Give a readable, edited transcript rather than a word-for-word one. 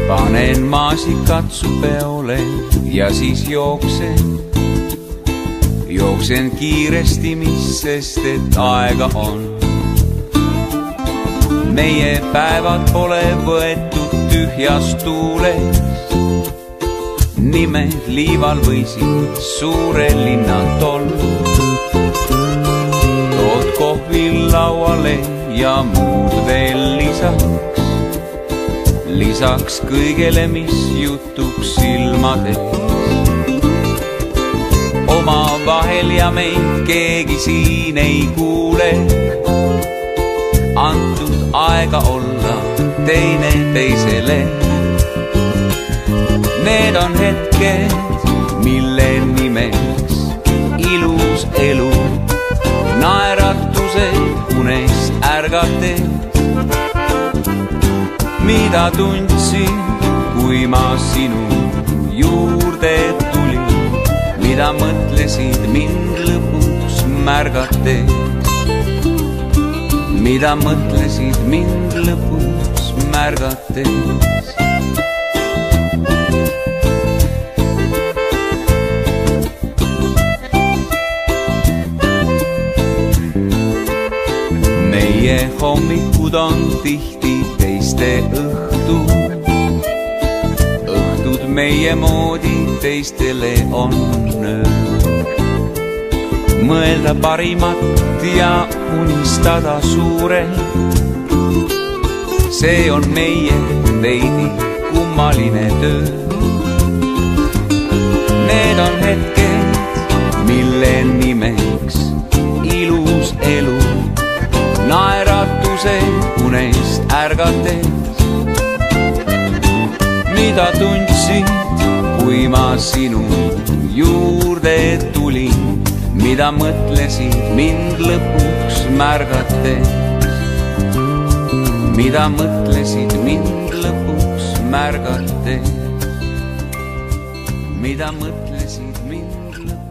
Panen maasikad su peole ja siis jooksen kiiresti, mis sest et aega on. Meie päevad pole võetud tühjas tuules, nimed liival võisid suure linna olla. Tood kohvi lauale ja muud veel lisaks kõigele, mis jutuks silmades. Omavahel ja meid keegi siin ei kuule, antud aega olla teine teisele. Need on hetked, mille nimeks ilus elu, naeratused unest ärgates. Mida tundsin, kui ma sinu juurde tulin, mida mõtlesid mind lõpuks märgates, mida mõtlesid mind lõpuks märgates. Meie hommikud on tihti teiste õhtud meie moodi teistele on öö. Mõelda parimat ja unistada suurelt, see on meie veidi kummaline töö. Need on hetked, mille nimeks ilus elu, naeratused unest ärgates. Mida tundsid, kui ma sinu juurde tulin, mida mõtlesid mind lõpuks märgates, mida mõtlesid mind lõpuks märgates, mida mõtlesid mind lõpuks.